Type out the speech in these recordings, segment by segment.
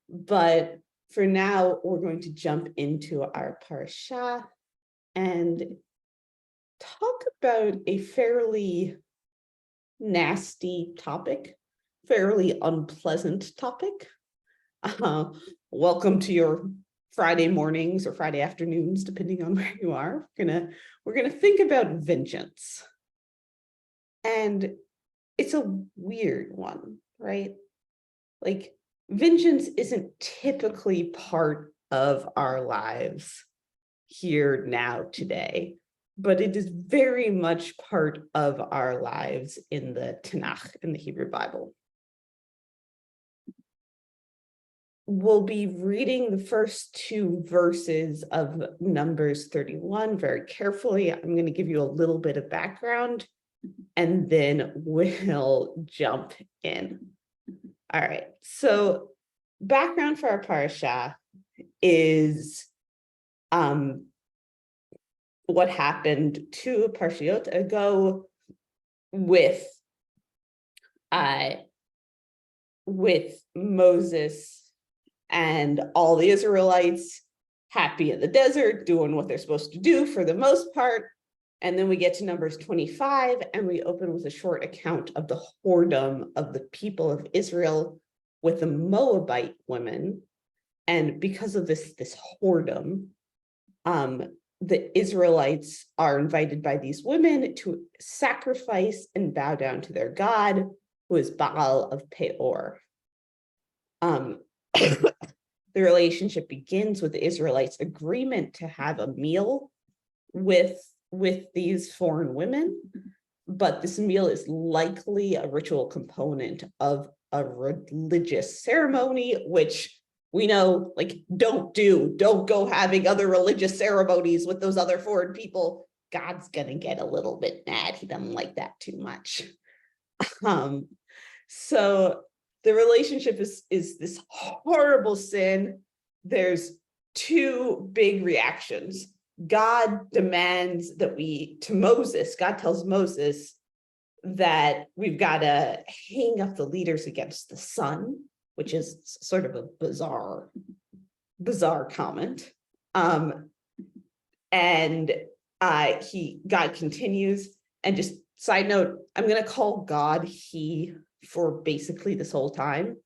But for now, we're going to jump into our parasha and talk about a fairly nasty topic, fairly unpleasant topic. Welcome to your Friday mornings or Friday afternoons, depending on where you are. We're gonna think about vengeance. And it's a weird one, right? Like, vengeance isn't typically part of our lives here now today, but it is very much part of our lives in the Tanakh, in the Hebrew Bible. We'll be reading the first two verses of Numbers 31 very carefully. I'm going to give you a little bit of background, and then we'll jump in. All right, so background for our parasha is what happened 2 parashiyot ago with Moses and all the Israelites happy in the desert, doing what they're supposed to do for the most part. And then we get to Numbers 25, and we open with a short account of the whoredom of the people of Israel with the Moabite women. And because of this whoredom, the Israelites are invited by these women to sacrifice and bow down to their god, who is Baal of Peor. The relationship begins with the Israelites' agreement to have a meal with these foreign women, but this meal is likely a ritual component of a religious ceremony, which we know, like, don't go having other religious ceremonies with those other foreign people. God's gonna get a little bit mad. He doesn't like that too much. So the relationship is this horrible sin. There's 2 big reactions. God demands that God tells Moses that we've got to hang up the leaders against the sun, which is sort of a bizarre comment. And God continues, and just side note, I'm going to call God he for basically this whole time.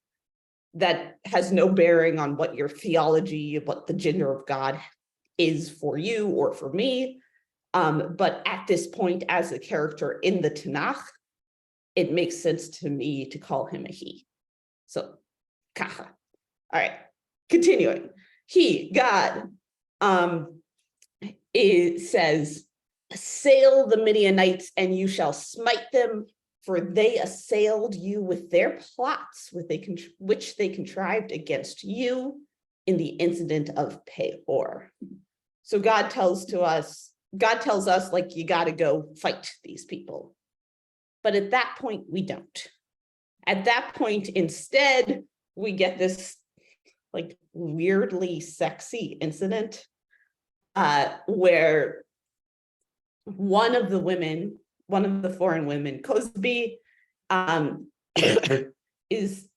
That has no bearing on what your theology, what the gender of God is for you or for me. But at this point, as a character in the Tanakh, it makes sense to me to call him a he. So, kacha. All right, continuing. God, it says, assail the Midianites and you shall smite them, for they assailed you with their plots, which they contrived against you in the incident of Peor. So God tells us, like, you got to go fight these people. But at that point, we don't. At that point, instead, we get this, like, weirdly sexy incident where one of the foreign women, Cosby, is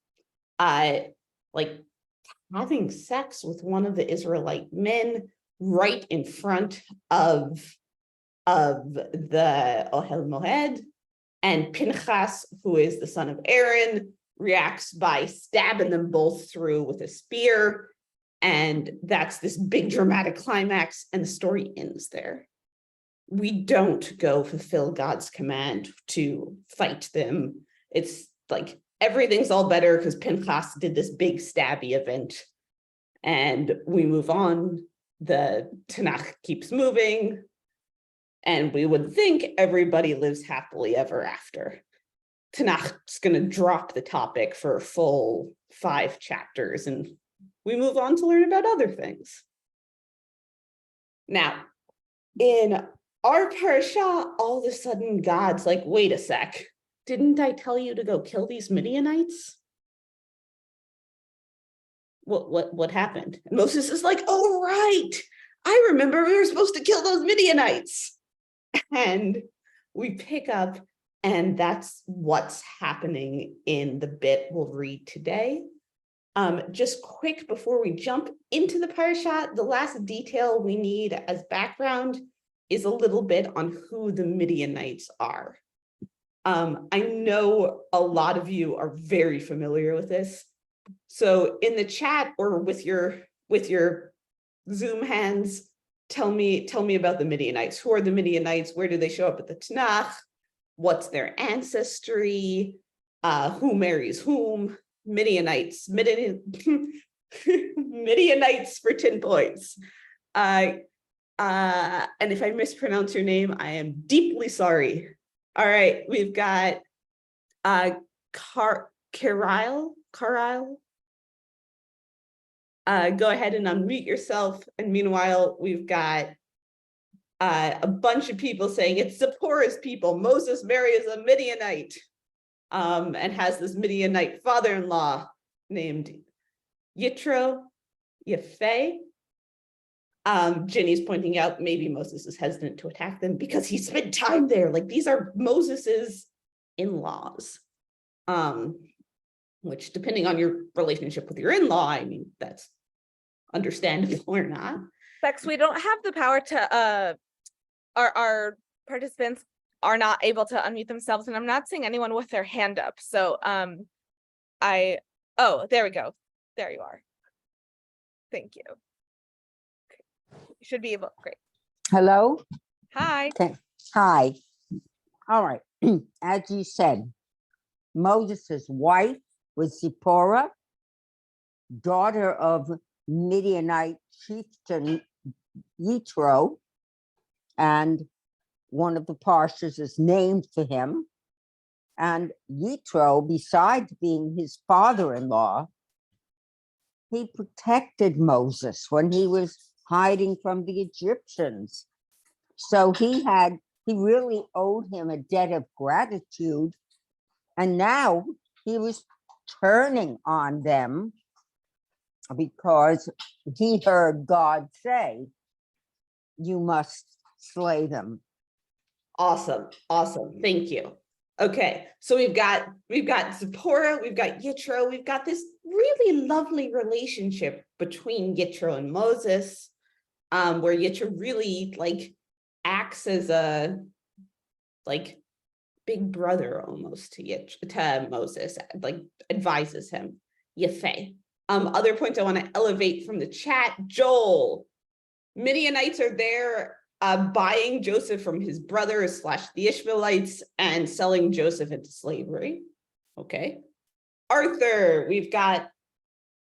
like having sex with one of the Israelite men right in front of the Ohel Moed, and Pinchas, who is the son of Aaron, reacts by stabbing them both through with a spear, and that's this big dramatic climax, and the story ends there. We don't go fulfill God's command to fight them. It's like everything's all better because Pinchas did this big stabby event, and we move on. The Tanakh keeps moving, and we would think everybody lives happily ever after. Tanakh's going to drop the topic for a full 5 chapters, and we move on to learn about other things. Now, in our parasha, all of a sudden, God's like, wait a sec, didn't I tell you to go kill these Midianites? What happened? And Moses is like, oh, right, I remember we were supposed to kill those Midianites. And we pick up, and that's what's happening in the bit we'll read today. Just quick before we jump into the parasha, the last detail we need as background is a little bit on who the Midianites are. I know a lot of you are very familiar with this. So in the chat or with your Zoom hands, tell me about the Midianites. Who are the Midianites? Where do they show up at the Tanakh? What's their ancestry? Who marries whom? Midianites for 10 points. And if I mispronounce your name, I am deeply sorry. All right, we've got Caryle. Go ahead and unmute yourself. And meanwhile, we've got a bunch of people saying it's Zipporah's people. Moses marries a Midianite. And has this Midianite father-in-law named Gitro. Jenny's pointing out maybe Moses is hesitant to attack them because he spent time there. Like, these are Moses's in-laws, which, depending on your relationship with your in-law, I mean, that's understandable or not. Bex, we don't have the power to our participants are not able to unmute themselves, and I'm not seeing anyone with their hand up. So oh, there we go. There you are. Thank you. Okay. You should be able, great. Hello? Hi. Okay. Hi. All right. As you said, Moses' wife was Zipporah, daughter of Midianite chieftain Gitro, and one of the parshas is named for him. And Gitro, besides being his father-in-law, he protected Moses when he was hiding from the Egyptians. So he really owed him a debt of gratitude. And now he was turning on them because he heard God say, "You must slay them." Awesome. Thank you. Okay, so we've got Zipporah, we've got Gitro, we've got this really lovely relationship between Gitro and Moses, where Gitro really like acts as a like big brother almost to Moses, like advises him. Yefeh. Other points I want to elevate from the chat. Joel, Midianites are there buying Joseph from his brothers / the Ishmaelites and selling Joseph into slavery. Okay. Arthur, we've got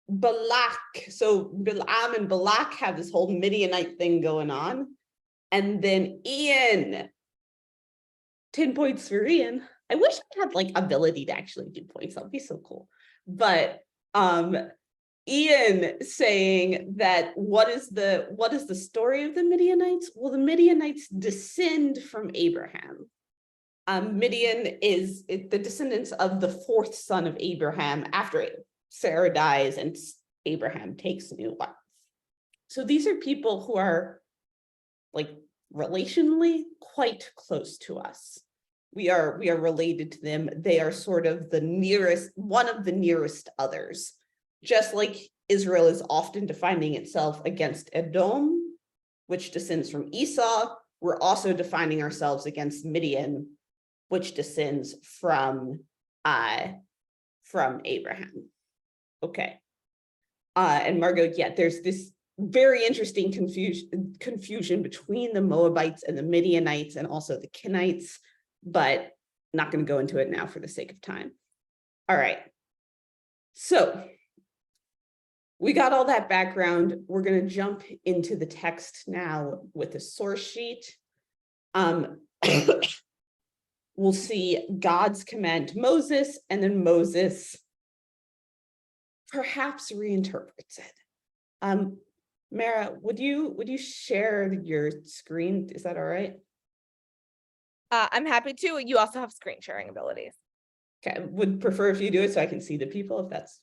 Balak. So Bilam and Balak have this whole Midianite thing going on. And then Ian, 10 points for Ian. I wish I had like ability to actually do points. That would be so cool. But Ian saying that what is the story of the Midianites? Well, the Midianites descend from Abraham. Midian is the descendants of the fourth son of Abraham after Sarah dies and Abraham takes a new wife. So these are people who are like relationally quite close to us. We are related to them. They are sort of one of the nearest others. Just like Israel is often defining itself against Edom, which descends from Esau, we're also defining ourselves against Midian, which descends from Abraham. Okay. And Margot, yeah, there's this very interesting confusion between the Moabites and the Midianites and also the Kenites, but not going to go into it now for the sake of time. All right. So we got all that background. We're going to jump into the text now with a source sheet. We'll see God's command to Moses, and then Moses perhaps reinterprets it. Mara, would you share your screen? Is that all right? I'm happy to. You also have screen sharing abilities. Okay, would prefer if you do it so I can see the people, if that's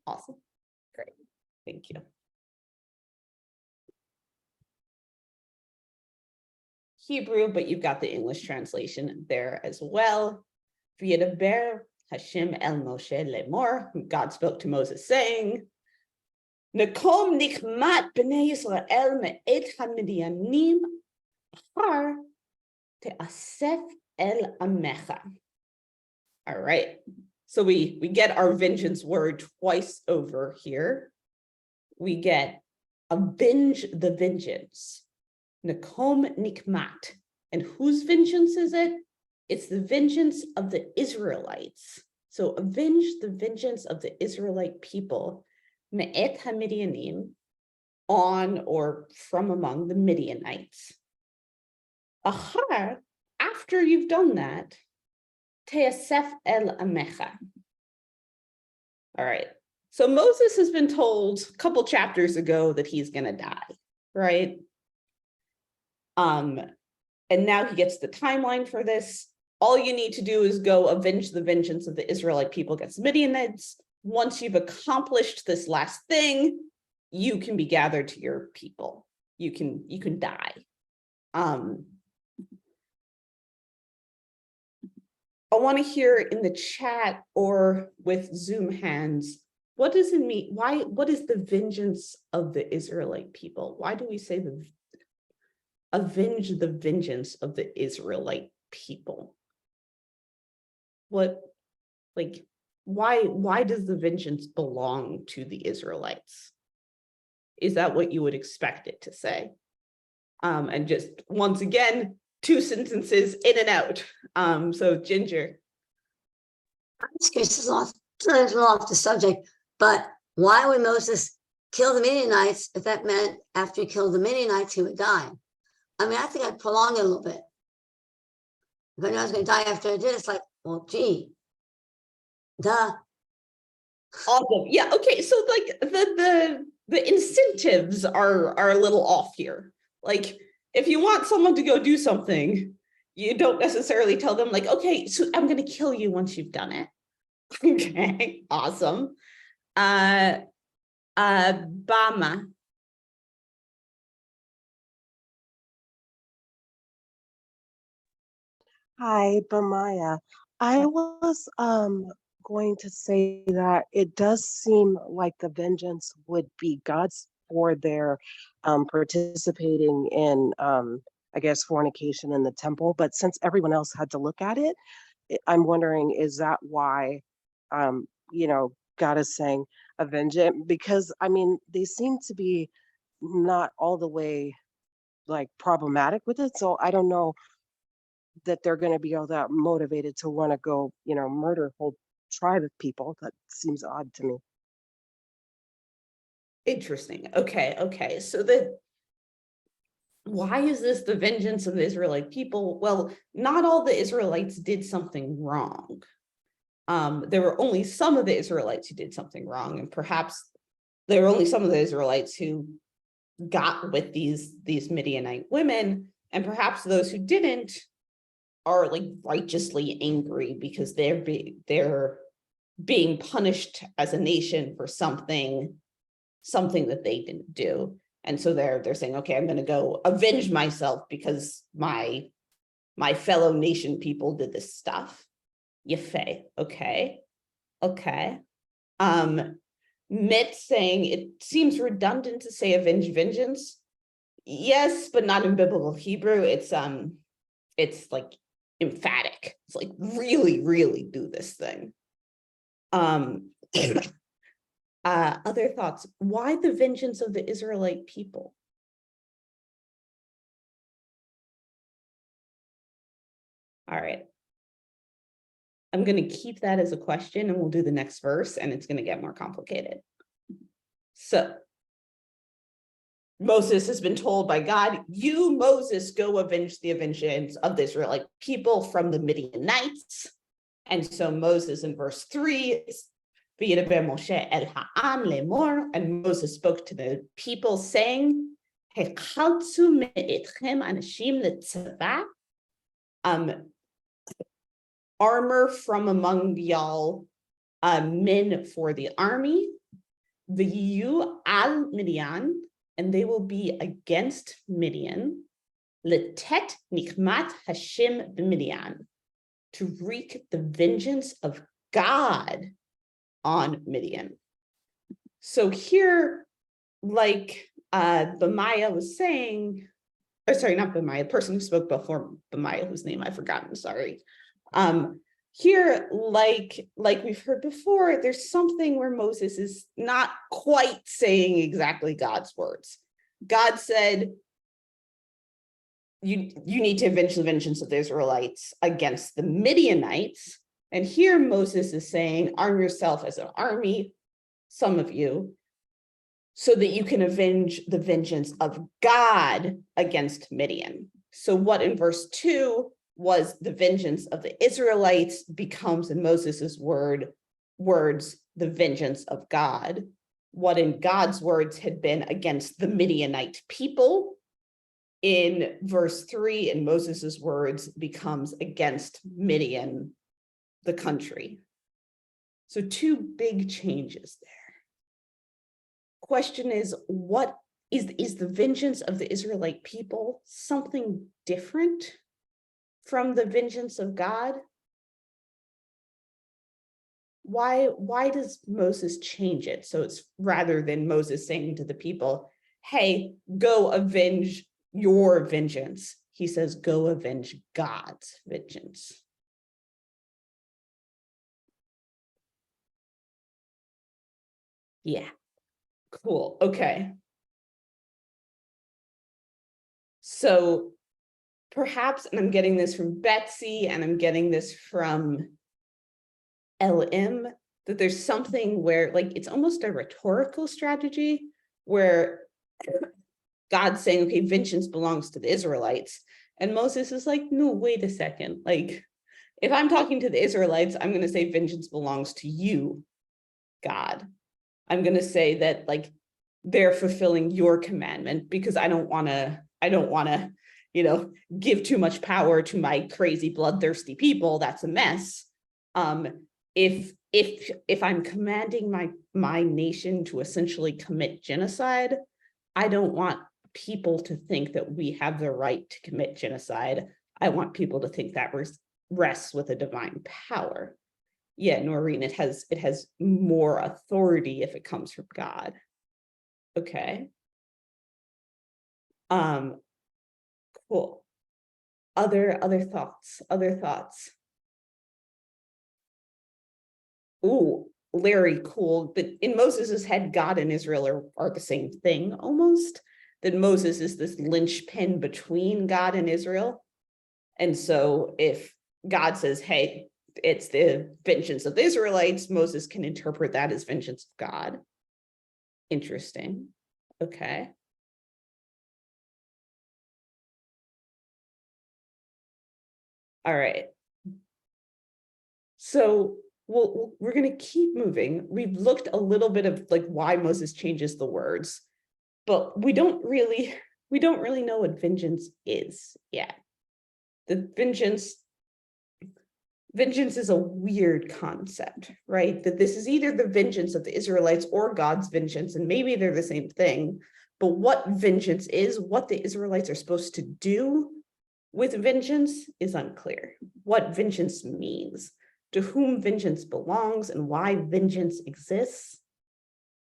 awesome. Great, thank you. Hebrew, but you've got the English translation there as well. V'yedaber Hashem el Moshe lemor, God spoke to Moses saying, Nakom nikmat b'nei Yisrael me'et hamidyanim achar te'asef el amecha. All right, so we get our vengeance word twice over here. We get avenge the vengeance. Nakom nikmat. And whose vengeance is it? It's the vengeance of the Israelites. So avenge the vengeance of the Israelite people. Me'et ha-Midianim, on or from among the Midianites. Achar, after you've done that, te'asef el amecha. All right. So Moses has been told a couple chapters ago that he's going to die, right? And now he gets the timeline for this. All you need to do is go avenge the vengeance of the Israelite people against the Midianites. Once you've accomplished this last thing, you can be gathered to your people. You can die. I want to hear in the chat or with Zoom hands, what does it mean? What is the vengeance of the Israelite people? Why do we say avenge the vengeance of the Israelite people? Why does the vengeance belong to the Israelites? Is that what you would expect it to say? And just once again, 2 sentences in and out. So Ginger. This is off the subject, but why would Moses kill the Midianites if that meant after he killed the Midianites, he would die? I mean, I think I'd prolong it a little bit. If I knew I was going to die after I did, it's like, well, gee, duh. Awesome. Yeah. Okay. So like the incentives are a little off here. Like if you want someone to go do something, you don't necessarily tell them like, okay, so I'm going to kill you once you've done it. Okay. Awesome. Bama. Hi, Bamaya. I was going to say that it does seem like the vengeance would be God's for their participating in, I guess, fornication in the temple. But since everyone else had to look at it, I'm wondering, is that why, God is saying avenge it? Because, I mean, they seem to be not all the way like problematic with it. So I don't know that they're going to be all that motivated to want to go, murder a whole tribe of people. That seems odd to me. Interesting. Okay. So why is this the vengeance of the Israelite people? Well, not all the Israelites did something wrong. There were only some of the Israelites who did something wrong, and perhaps there were only some of the Israelites who got with these Midianite women, and perhaps those who didn't are like righteously angry because they're being punished as a nation for something that they didn't do. And so they're saying, okay, I'm going to go avenge myself because my fellow nation people did this stuff. Yefei. Okay. Mit saying it seems redundant to say avenge vengeance. Yes, but not in biblical Hebrew. It's like emphatic. It's like really, really do this thing. Other thoughts? Why the vengeance of the Israelite people? All right. I'm going to keep that as a question and we'll do the next verse and it's going to get more complicated. So Moses has been told by God, you, Moses, go avenge the vengeance of the Israelite people from the Midianites. And so Moses in verse 3, and Moses spoke to the people saying, armor from among y'all, men for the army, the you al Midian, and they will be against Midian, letet nikmat Hashem b'Midian, to wreak the vengeance of God on Midian. So here Bemaya was saying, or sorry, not Bemaya, the person who spoke before Bemaya, whose name I've forgotten, sorry. Here, like we've heard before, there's something where Moses is not quite saying exactly God's words. God said, you need to avenge the vengeance of the Israelites against the Midianites. And here Moses is saying, arm yourself as an army, some of you, so that you can avenge the vengeance of God against Midian. So what in verse 2 was the vengeance of the Israelites becomes in Moses's words, the vengeance of God. What in God's words had been against the Midianite people, in verse 3, in Moses's words, becomes against Midian, the country. So two big changes there. Question is, what is the vengeance of the Israelite people something different from the vengeance of God? Why does Moses change it? So it's rather than Moses saying to the people, hey, go avenge your vengeance, he says, go avenge God's vengeance. Yeah, cool, okay. So perhaps, and I'm getting this from Betsy, and I'm getting this from LM, that there's something where, like, it's almost a rhetorical strategy where God's saying, okay, vengeance belongs to the Israelites. And Moses is like, no, wait a second. Like, if I'm talking to the Israelites, I'm going to say vengeance belongs to you, God. I'm going to say that, like, they're fulfilling your commandment because I don't want to, give too much power to my crazy bloodthirsty people. That's a mess. If I'm commanding my nation to essentially commit genocide, I don't want people to think that we have the right to commit genocide. I want people to think that rests with a divine power. Yeah, Noreen, it has more authority if it comes from God. Okay. Cool. Other thoughts. Ooh, Larry, cool. But in Moses's head, God and Israel are the same thing almost. That Moses is this linchpin between God and Israel. And so if God says, hey, it's the vengeance of the Israelites, Moses can interpret that as vengeance of God. Interesting. Okay. All right. So we're going to keep moving. We've looked a little bit of like why Moses changes the words, but we don't really know what vengeance is yet. The vengeance is a weird concept, right? That this is either the vengeance of the Israelites or God's vengeance, and maybe they're the same thing. But what vengeance is, what the Israelites are supposed to do with vengeance is unclear. What vengeance means, to whom vengeance belongs, and why vengeance exists.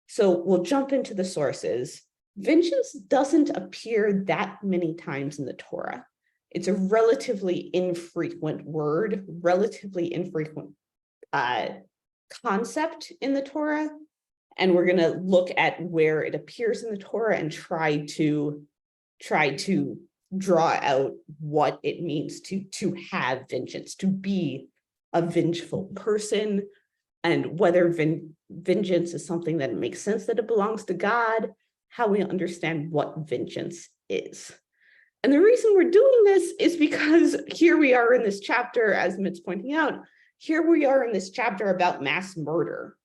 So we'll jump into the sources. Vengeance doesn't appear that many times in the Torah. It's a relatively infrequent word, relatively infrequent concept in the Torah. And we're going to look at where it appears in the Torah and try to draw out what it means to have vengeance, to be a vengeful person, and whether vengeance is something that makes sense that it belongs to God, how we understand what vengeance is. And the reason we're doing this is because here we are in this chapter, as Mitt's pointing out, here we are in this chapter about mass murder.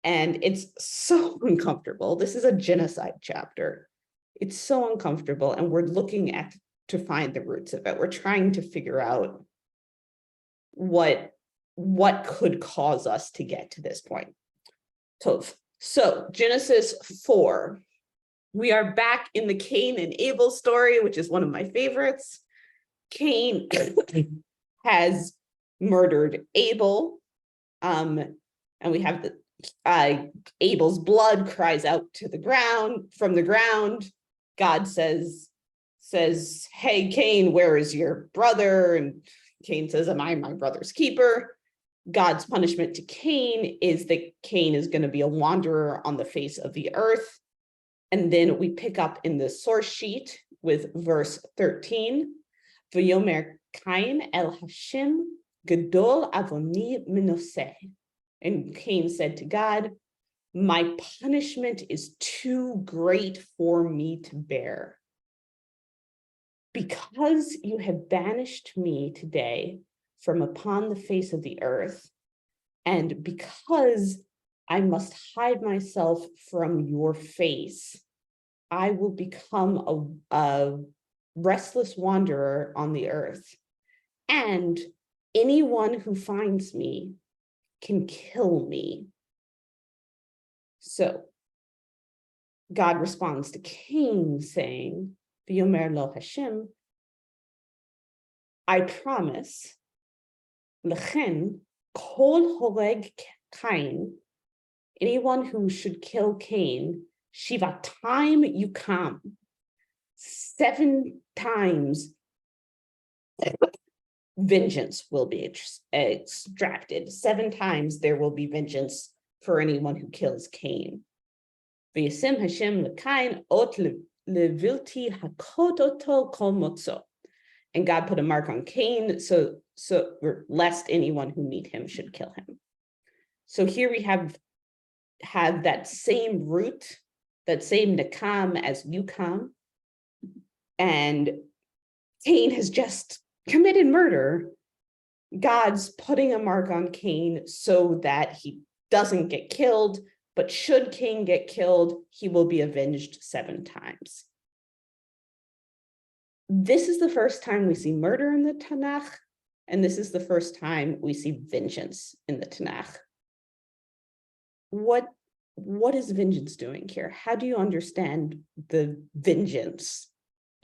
And it's so uncomfortable. This is a genocide chapter. It's so uncomfortable. And we're looking to find the roots of it. We're trying to figure out what could cause us to get to this point. So Genesis 4. We are back in the Cain and Abel story, which is one of my favorites. Cain has murdered Abel, and we have Abel's blood cries out to the ground, from the ground. God says, hey, Cain, where is your brother? And Cain says, am I my brother's keeper? God's punishment to Cain is that Cain is going to be a wanderer on the face of the earth. And then we pick up in the source sheet with verse 13. V'yomer Cain el Hashem gadol avoni minoseh. And Cain said to God, my punishment is too great for me to bear. Because you have banished me today from upon the face of the earth, and because I must hide myself from your face, I will become a restless wanderer on the earth. And anyone who finds me can kill me. So God responds to Cain saying, V'yomer lo Hashem, I promise, lechen kol horeg Cain, anyone who should kill Cain, shivatayim yukam, 7 times vengeance will be extracted. 7 times there will be vengeance for anyone who kills Cain. V'yasem Hashem l'Cain ot levilti hakot oto kol motzo. And God put a mark on Cain, so lest anyone who meet him should kill him. So here we have that same root, that same nakam as yukam, and Cain has just committed murder. God's putting a mark on Cain so that he doesn't get killed, but should Cain get killed, he will be avenged 7 times. This is the first time we see murder in the Tanakh, and this is the first time we see vengeance in the Tanakh. What is vengeance doing here? How do you understand the vengeance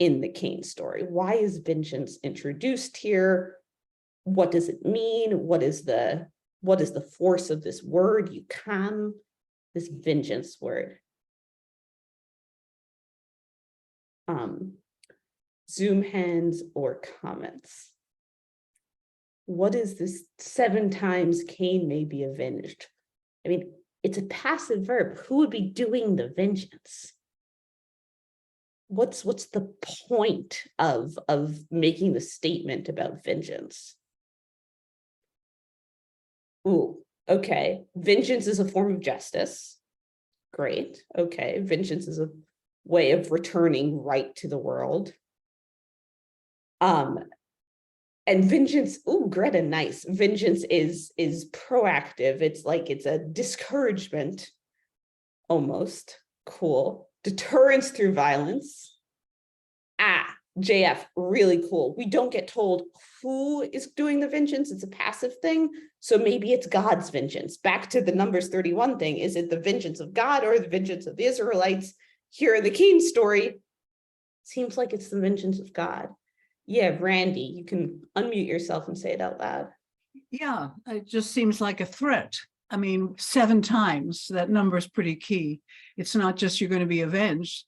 in the Cain story? Why is vengeance introduced here? What does it mean? What is the force of this word, yukam, this vengeance word? Zoom hands or comments. What is this 7 times Cain may be avenged? I mean, it's a passive verb. Who would be doing the vengeance? What's the point of making the statement about vengeance? Ooh, okay. Vengeance is a form of justice. Great. Okay. Vengeance is a way of returning right to the world. And vengeance, ooh, Greta, nice. Vengeance is proactive. It's a discouragement, almost. Cool. Deterrence through violence. JF, really cool. We don't get told who is doing the vengeance. It's a passive thing. So maybe it's God's vengeance. Back to the Numbers 31 thing. Is it the vengeance of God or the vengeance of the Israelites? Here in the Cain story, seems like it's the vengeance of God. Yeah, Randy, you can unmute yourself and say it out loud. Yeah, it just seems like a threat. I mean, 7 times, that number is pretty key. It's not just you're going to be avenged.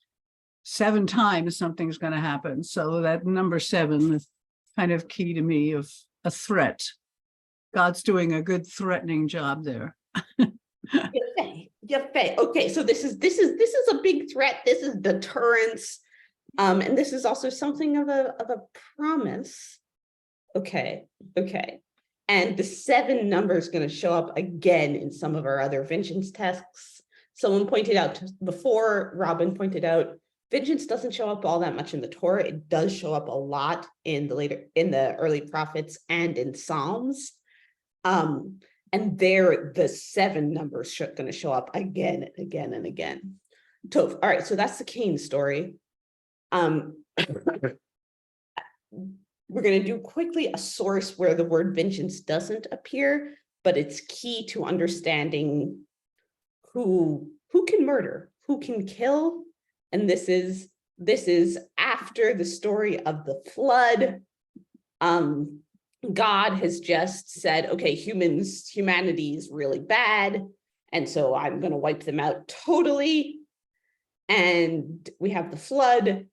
7 times something's going to happen. So that number 7 is kind of key to me of a threat. God's doing a good threatening job there. Okay, so this is a big threat. This is deterrence. And this is also something of a promise. Okay. And the 7 number is going to show up again in some of our other vengeance texts. Someone pointed out before, Robin pointed out, vengeance doesn't show up all that much in the Torah. It does show up a lot in the early prophets and in Psalms. And there, the 7 numbers going to show up again and again and again. Tov. All right, so that's the Cain story. We're going to do quickly a source where the word vengeance doesn't appear, but it's key to understanding who can murder, who can kill. And this is after the story of the flood. God has just said, okay, humanity is really bad, And so I'm going to wipe them out totally. And we have the flood.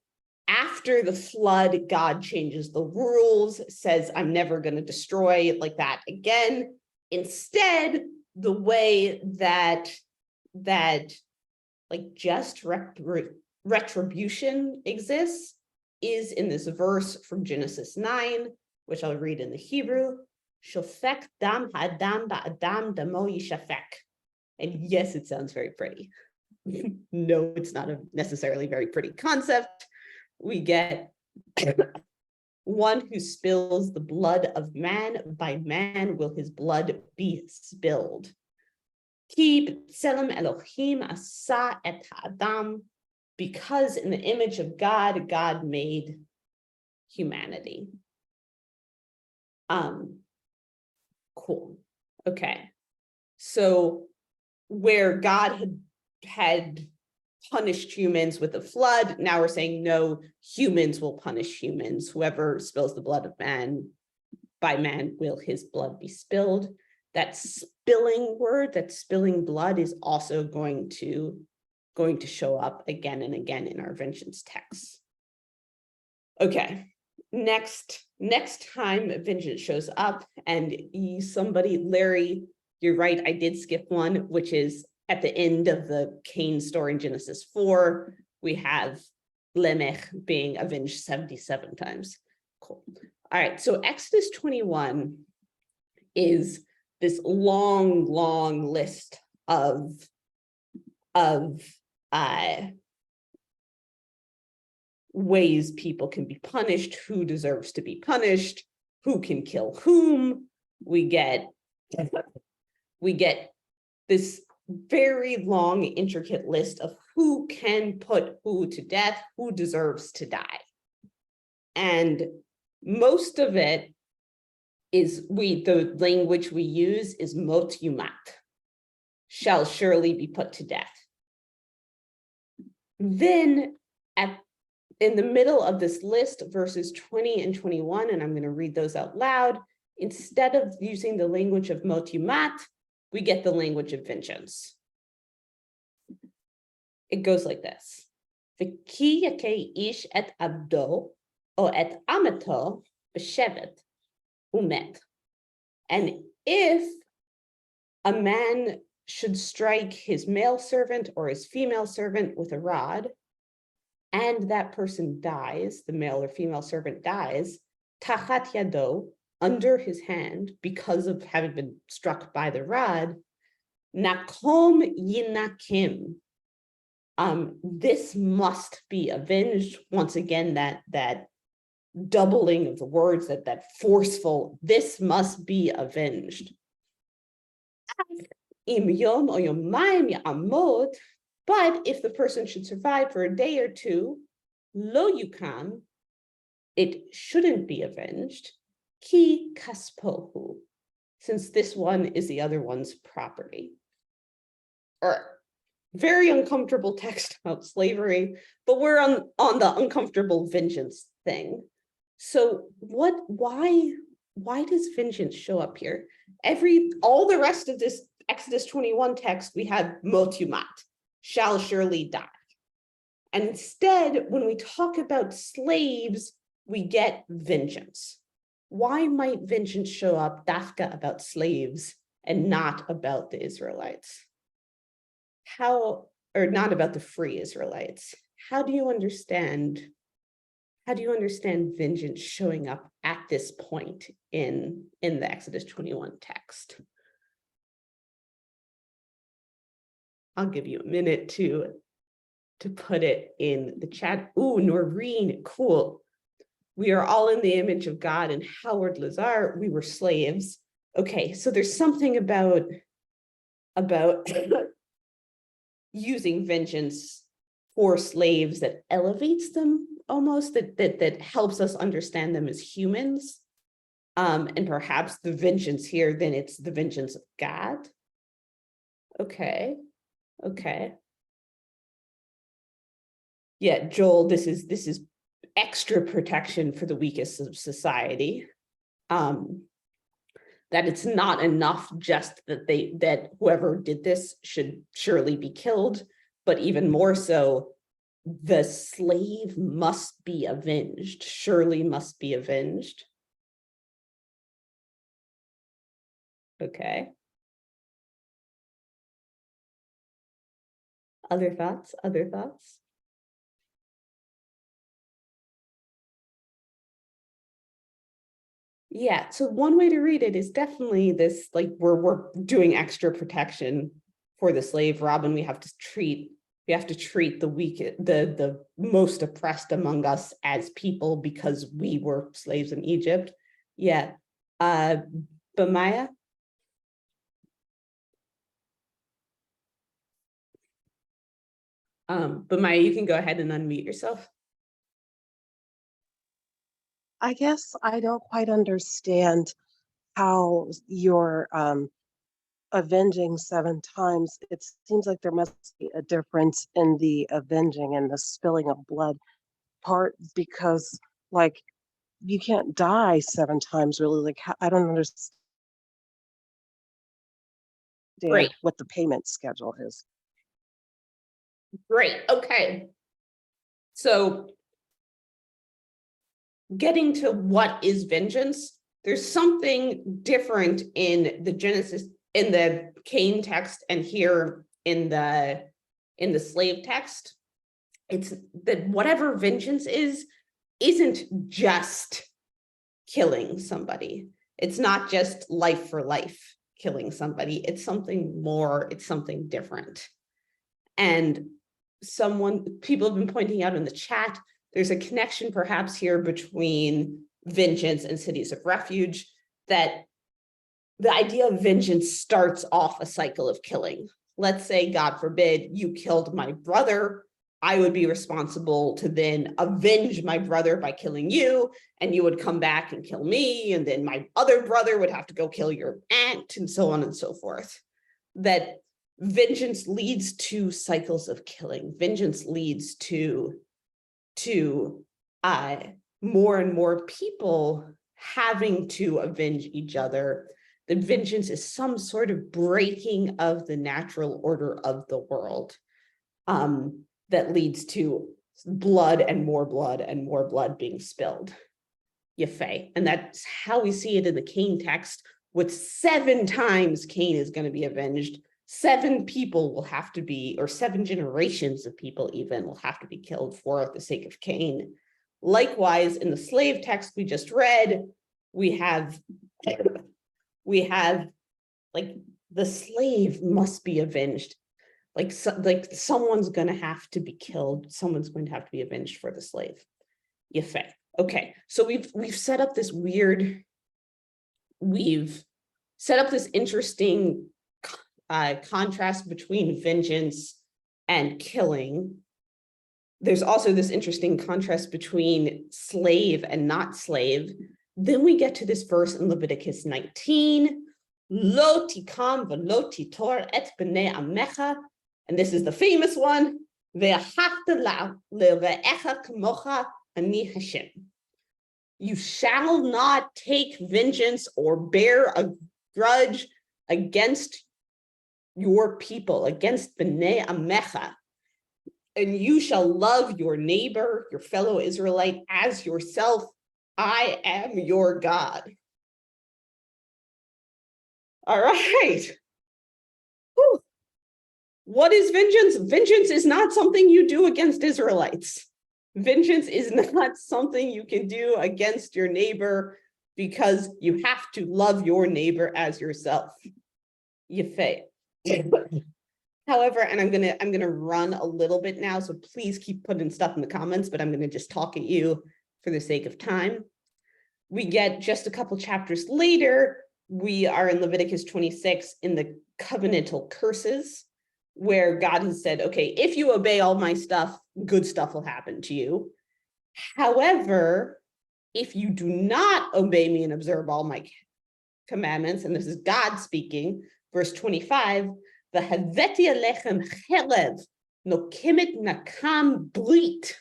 After the flood, God changes the rules, says, I'm never going to destroy it like that again. Instead, the way that like just retribution exists is in this verse from Genesis 9, which I'll read in the Hebrew. Shofek dam ha'adam ba'adam damo yishafek. And yes, it sounds very pretty. No, it's not a necessarily very pretty concept. We get one who spills the blood of man, by man will his blood be spilled. Ki b'tselem Elohim asa et ha'adam, because in the image of God, God made humanity. Cool. Okay. So where God had punished humans with a flood, now we're saying no, humans will punish humans. Whoever spills the blood of man, by man will his blood be spilled. That spilling word, that spilling blood, is also going to show up again and again in our vengeance texts. Okay, next time vengeance shows up, and somebody, Larry, you're right, I did skip one, which is at the end of the Cain story in Genesis 4, we have Lamech being avenged 77 times. Cool. All right, so Exodus 21 is this long list of ways people can be punished, who deserves to be punished, who can kill whom. We get this very long, intricate list of who can put who to death, who deserves to die. And most of it is, the language we use is mot yumat, shall surely be put to death. Then in the middle of this list, verses 20 and 21, and I'm going to read those out loud, instead of using the language of mot yumat, we get the language of vengeance. It goes like this. V'ki yakei ish et abdo, o et amato, b'shevet, umet. And if a man should strike his male servant or his female servant with a rod, and that person dies, the male or female servant dies, tachat yado, under his hand, because of having been struck by the rod, nakom yinakim. This must be avenged. Once again, that doubling of the words, that forceful, this must be avenged. Im yom o yomayim ya'amod, but if the person should survive for a day or two, lo yukam, it shouldn't be avenged. Ki kaspohu, since this one is the other one's property. Or very uncomfortable text about slavery, but we're on the uncomfortable vengeance thing. So why does vengeance show up here? All the rest of this Exodus 21 text, we have mot yumat, shall surely die. And instead, when we talk about slaves, we get vengeance. Why might vengeance show up dafka about slaves and not about the Israelites? Or not about the free Israelites? How do you understand vengeance showing up at this point in the Exodus 21 text? I'll give you a minute to put it in the chat. Ooh, Noreen, cool. We are all in the image of God, and Howard Lazar, we were slaves. Okay, so there's something about using vengeance for slaves that elevates them almost, that helps us understand them as humans. And perhaps the vengeance here, then it's the vengeance of God. Okay. Yeah, Joel, this is extra protection for the weakest of society. That that it's not enough just that whoever did this should surely be killed, but even more so, the slave must be avenged, surely must be avenged. Okay. Other thoughts? Other thoughts? Yeah, so one way to read it is definitely this, like we're doing extra protection for the slave, Robin. We have to treat the weak, the most oppressed among us as people because we were slaves in Egypt. Yeah. But Maya? But Maya, you can go ahead and unmute yourself. I guess I don't quite understand how you're avenging 7 times. It seems like there must be a difference in the avenging and the spilling of blood part, because like you can't die 7 times really. Like I don't understand Great. what the payment schedule is. Great. Okay. So getting to what is vengeance, there's something different in the Genesis, in the Cain text, and here in the slave text. It's that whatever vengeance isn't just killing somebody. It's not just life for life killing somebody. It's something more, it's something different. And people have been pointing out in the chat, there's a connection perhaps here between vengeance and cities of refuge, that the idea of vengeance starts off a cycle of killing. Let's say, God forbid, you killed my brother. I would be responsible to then avenge my brother by killing you, and you would come back and kill me, and then my other brother would have to go kill your aunt, and so on and so forth. That vengeance leads to cycles of killing. Vengeance leads to more and more people having to avenge each other. The vengeance is some sort of breaking of the natural order of the world, that leads to blood and more blood being spilled. Yafei. And that's how we see it in the Cain text, with 7 times Cain is going to be avenged. 7 people will have to be, or 7 generations of people even will have to be killed for the sake of Cain. Likewise, in the slave text we just read, we have like the slave must be avenged. Like someone's going to have to be killed. Someone's going to have to be avenged for the slave. Yafei. Okay, so we've set up this interesting contrast between vengeance and killing. There's also this interesting contrast between slave and not slave. Then we get to this verse in Leviticus 19, Lo tikam v'lo titor et b'nei amecha, and this is the famous one, Ve'ahavta le're'echa k'mocha ani Hashem. You shall not take vengeance or bear a grudge against your people, against B'nai Amecha. And you shall love your neighbor, your fellow Israelite, as yourself. I am your God. All right. Whew. What is vengeance? Vengeance is not something you do against Israelites. Vengeance is not something you can do against your neighbor, because you have to love your neighbor as yourself. Yafei. However, and I'm gonna run a little bit now, so please keep putting stuff in the comments, but I'm gonna just talk at you for the sake of time. We get just a couple chapters later, we are in Leviticus 26 in the covenantal curses, where God has said, okay, if you obey all my stuff, good stuff will happen to you. However, if you do not obey me and observe all my commandments, and this is God speaking, verse 25, V'haveti alechem chelev nokimet nakam brit.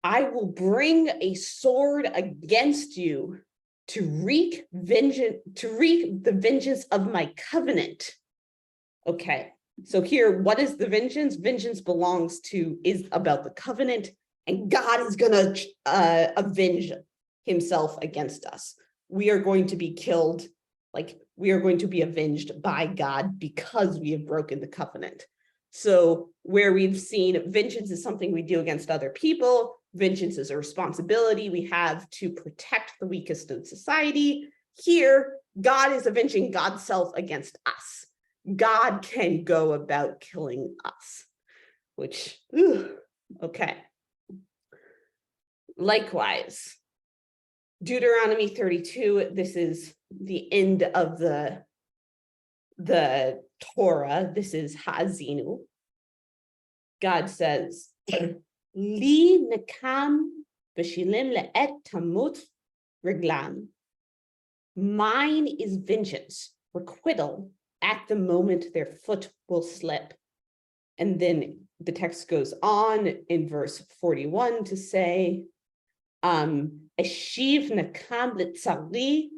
I will bring a sword against you to wreak the vengeance of my covenant. Okay, so here, what is the vengeance? Vengeance is about the covenant, and God is gonna avenge himself against us. We are going to be killed, like we are going to be avenged by God because we have broken the covenant. So where we've seen vengeance is something we do against other people, vengeance is a responsibility we have to protect the weakest in society. Here, God is avenging God's self against us. God can go about killing us, which, okay. Likewise, Deuteronomy 32, this is the end of the Torah. This is Ha'azinu. God says, Li nekam b'shilim le'et tamut reglam. Mine is vengeance, requital, at the moment their foot will slip. And then the text goes on in verse 41 to say, Eshiv nakam litzari,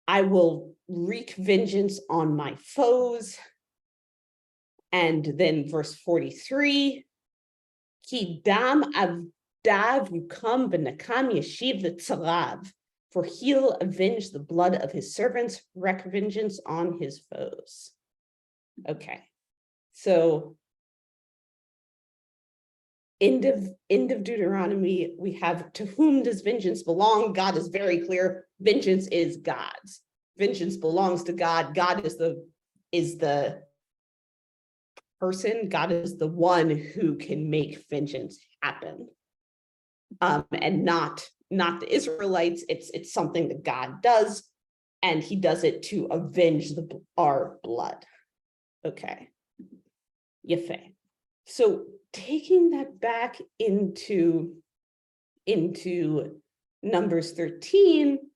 I will wreak vengeance on my foes. And then verse 43, Ki dam avdav yukam v'nakam yeshiv litzarav, for he'll avenge the blood of his servants, wreak vengeance on his foes. Okay, so end of Deuteronomy, we have, to whom does vengeance belong? God is very clear. Vengeance is God's. Vengeance belongs to God. God is the person. God is the one who can make vengeance happen. And not the Israelites. It's something that God does, and he does it to avenge our blood. Okay. Yefeh. So taking that back into Numbers 31,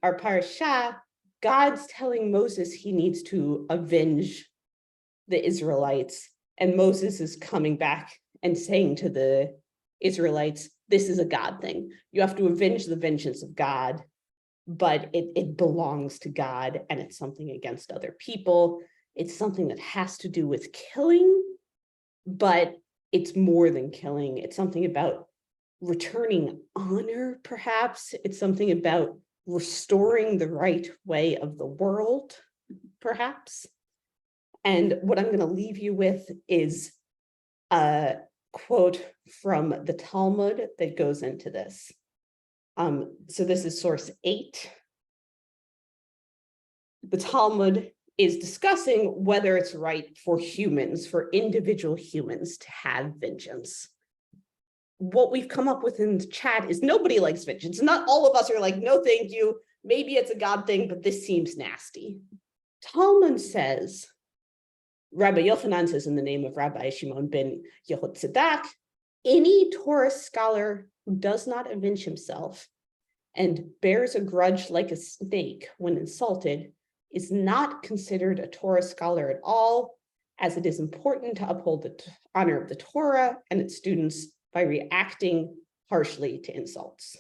our parasha, God's telling Moses he needs to avenge the Israelites, and Moses is coming back and saying to the Israelites, this is a God thing. You have to avenge the vengeance of God, but it belongs to God, and it's something against other people. It's something that has to do with killing, but it's more than killing. It's something about returning honor, perhaps. It's something about restoring the right way of the world, perhaps. And what I'm going to leave you with is a quote from the Talmud that goes into this. So this is source 8. The Talmud is discussing whether it's right for humans, for individual humans, to have vengeance. What we've come up with in the chat is nobody likes vengeance. Not all of us are like, no, thank you. Maybe it's a God thing, but this seems nasty. Talmud says, Rabbi Yochanan says in the name of Rabbi Shimon ben Yehotzadak, any Torah scholar who does not avenge himself and bears a grudge like a snake when insulted is not considered a Torah scholar at all, as it is important to uphold the honor of the Torah and its students by reacting harshly to insults.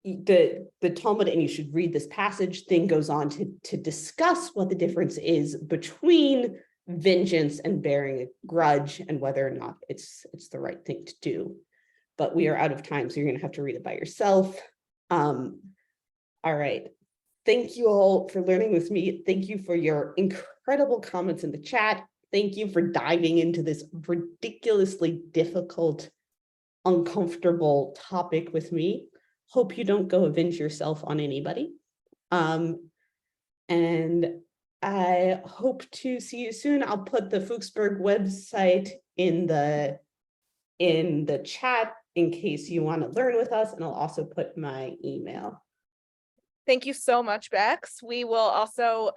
The Talmud, and you should read this passage, then goes on to discuss what the difference is between vengeance and bearing a grudge and whether or not it's the right thing to do. But we are out of time, so you're going to have to read it by yourself. All right. Thank you all for learning with me. Thank you for your incredible comments in the chat. Thank you for diving into this ridiculously difficult, uncomfortable topic with me. Hope you don't go avenge yourself on anybody. And I hope to see you soon. I'll put the Fuchsberg website in the chat in case you want to learn with us, and I'll also put my email. Thank you so much, Bex. We will also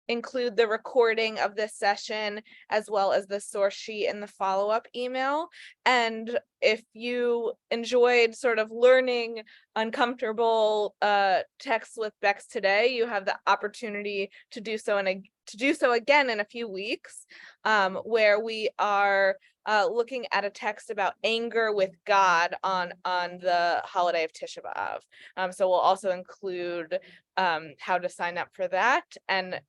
include the recording of this session as well as the source sheet in the follow-up email. And if you enjoyed sort of learning uncomfortable texts with Bex today, you have the opportunity to do so to do so again in a few weeks, where we are looking at a text about anger with God on the holiday of Tisha B'Av. So we'll also include how to sign up for that. And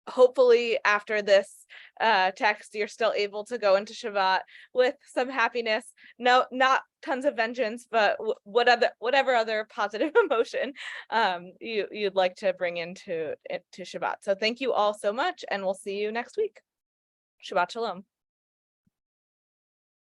hopefully after this text, you're still able to go into Shabbat with some happiness. No, not tons of vengeance, but whatever other positive emotion you'd like to bring into Shabbat. So thank you all so much, and we'll see you next week. Shabbat Shalom.